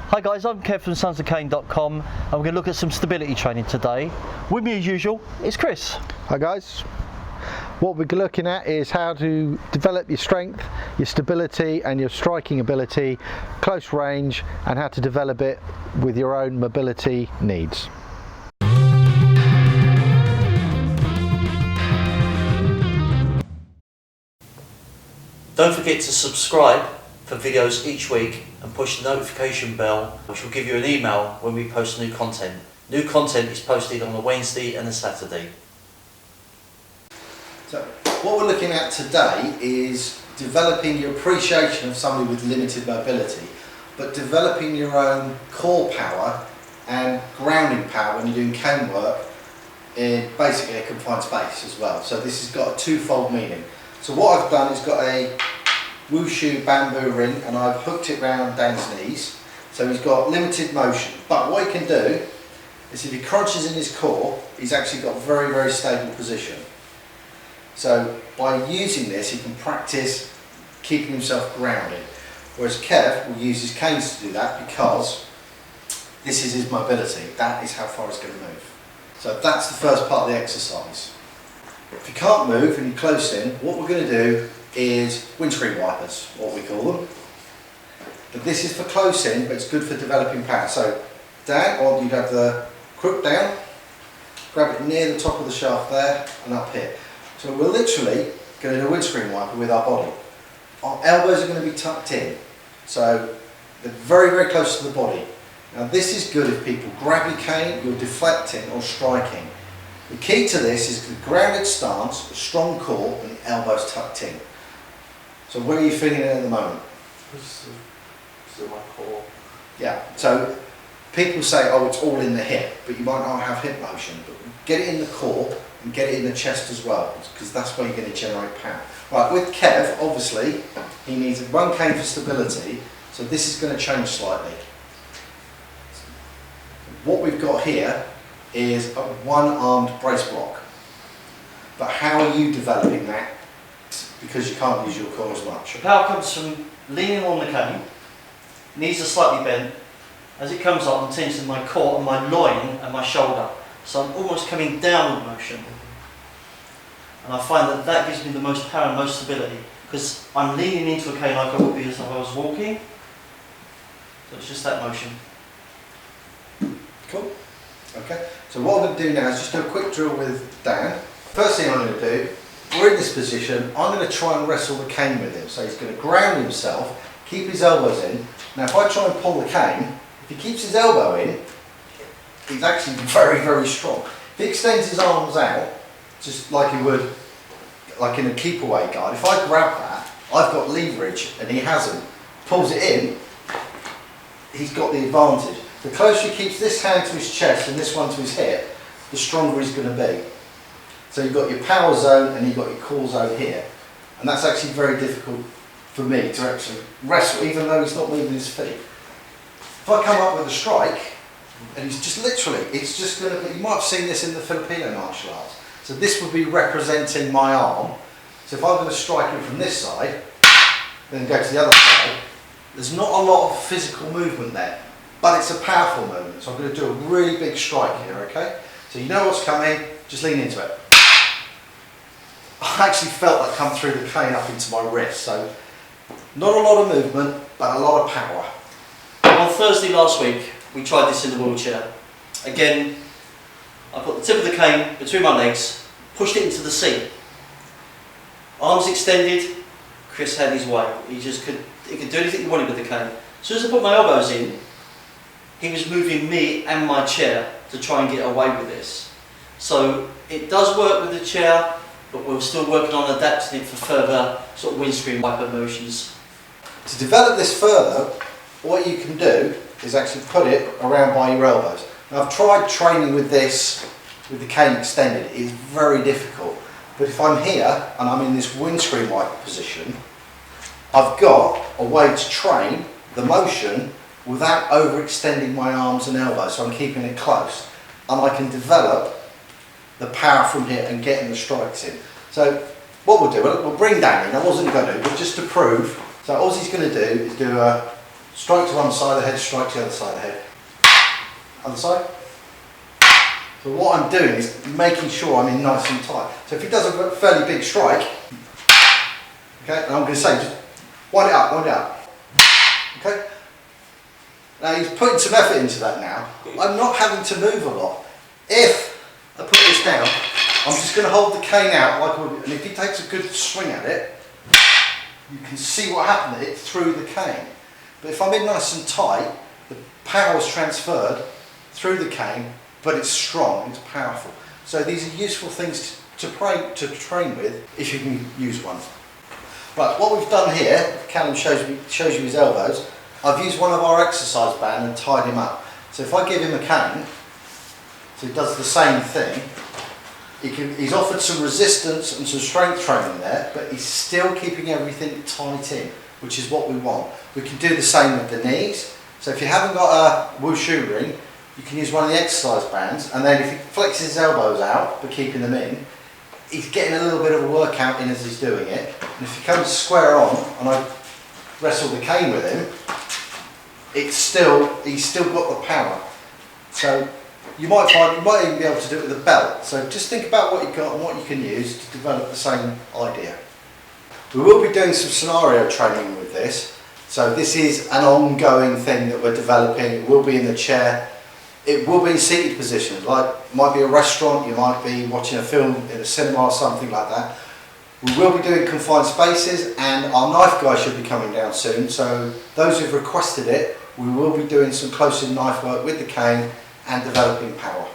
Hi guys, I'm Kev from sensei.com and we're going to look at some stability training today. With me as usual is Chris. Hi guys. What we're looking at is how to develop your strength, your stability and your striking ability, close range, and how to develop it with your own mobility needs. Don't forget to subscribe for videos each week and push the notification bell, which will give you an email when we post new content. New content is posted on a Wednesday and a Saturday. So what we're looking at today is developing your appreciation of somebody with limited mobility, but developing your own core power and grounding power when you're doing cane work in basically a confined space as well. So this has got a twofold meaning. So what I've done is got a wushu bamboo ring and I've hooked it round Dan's knees, so he's got limited motion, but what he can do is if he crunches in his core, he's actually got a very, very stable position. So by using this he can practice keeping himself grounded, whereas Kev will use his canes to do that because this is his mobility, that is how far he's going to move. So that's the first part of the exercise. If you can't move and you're close in, what we're going to do is windscreen wipers, what we call them. But this is for close in, but it's good for developing power. So Dan, I want you to have the crook down, grab it near the top of the shaft there and up here. So we're literally going to do a windscreen wiper with our body. Our elbows are going to be tucked in, so they're very, very close to the body. Now this is good if people grab your cane, you're deflecting or striking. The key to this is the grounded stance, a strong core and the elbows tucked in. So where are you feeling it at the moment? Still my core. Yeah, so people say, oh, it's all in the hip, but you might not have hip motion. But get it in the core and get it in the chest as well, because that's where you're going to generate power. Right, with Kev, obviously, he needs one cane for stability, so this is going to change slightly. What we've got here is a one-armed brace block. But how are you developing that? Because you can't use your core as much. The power comes from leaning on the cane, knees are slightly bent. As it comes up, I'm tensing my core and my loin and my shoulder. So I'm almost coming down with motion. And I find that that gives me the most power and most stability, because I'm leaning into a cane like I would be as if I was walking. So it's just that motion. Cool. Okay, so what I'm going to do now is just do a quick drill with Dan. First thing I'm going to do, we're in this position, I'm going to try and wrestle the cane with him. So he's going to ground himself, keep his elbows in. Now if I try and pull the cane, if he keeps his elbow in, he's actually very, very strong. If he extends his arms out, just like he would, like in a keep away guard, if I grab that, I've got leverage and he hasn't. Pulls it in, he's got the advantage. The closer he keeps this hand to his chest and this one to his hip, the stronger he's going to be. So you've got your power zone and you've got your core zone here. And that's actually very difficult for me to actually wrestle, even though he's not moving his feet. If I come up with a strike, and he's just literally, it's just going to be, you might have seen this in the Filipino martial arts. So this would be representing my arm. So if I'm going to strike him from this side, then go to the other side, there's not a lot of physical movement there. But it's a powerful movement, so I'm going to do a really big strike here, okay? So you know what's coming, just lean into it. I actually felt that come through the cane up into my wrist, so not a lot of movement, but a lot of power. On Thursday last week, we tried this in the wheelchair. Again, I put the tip of the cane between my legs, pushed it into the seat. Arms extended, Chris had his way. He could do anything he wanted with the cane. As soon as I put my elbows in, he was moving me and my chair to try and get away with this. So it does work with the chair, but we're still working on adapting it for further sort of windscreen wiper motions. To develop this further, what you can do is actually put it around by your elbows. Now I've tried training with this, with the cane extended, it is very difficult. But if I'm here and I'm in this windscreen wiper position, I've got a way to train the motion without overextending my arms and elbows, so I'm keeping it close. And I can develop the power from here and getting the strikes in. So what we'll do, we'll bring Dan in, I wasn't going to, but just to prove. So all he's going to do is do a strike to one side of the head, strike to the other side of the head. Other side. So what I'm doing is making sure I'm in nice and tight. So if he does a fairly big strike, okay, and I'm going to say just wind it up, wind it up. Okay? Now he's putting some effort into that now. I'm not having to move a lot. If I put this down, I'm just going to hold the cane out like I would, and if he takes a good swing at it, you can see what happened at it through the cane. But if I'm in nice and tight, the power is transferred through the cane, but it's strong, it's powerful. So these are useful things to train with if you can use one. Right, what we've done here, Callum shows you his elbows, I've used one of our exercise bands and tied him up. So if I give him a cane, so he does the same thing, he's offered some resistance and some strength training there, but he's still keeping everything tight in, which is what we want. We can do the same with the knees. So if you haven't got a wushu ring, you can use one of the exercise bands, and then if he flexes his elbows out, but keeping them in, he's getting a little bit of a workout in as he's doing it. And if he comes square on, and I wrestle the cane with him, he's still got the power. So you might even be able to do it with a belt. So just think about what you've got and what you can use to develop the same idea. We will be doing some scenario training with this. So this is an ongoing thing that we're developing. It will be in the chair. It will be in seated positions, like might be a restaurant, you might be watching a film in a cinema or something like that. We will be doing confined spaces, and our knife guy should be coming down soon. So those who've requested it, we will be doing some close-in knife work with the cane and developing power.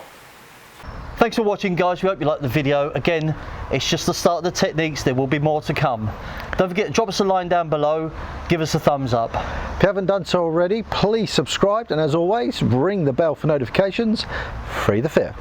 Thanks for watching, guys. We hope you liked the video. Again, it's just the start of the techniques. There will be more to come. Don't forget to drop us a line down below, give us a thumbs up. If you haven't done so already, please subscribe, and as always, ring the bell for notifications. Free the fear.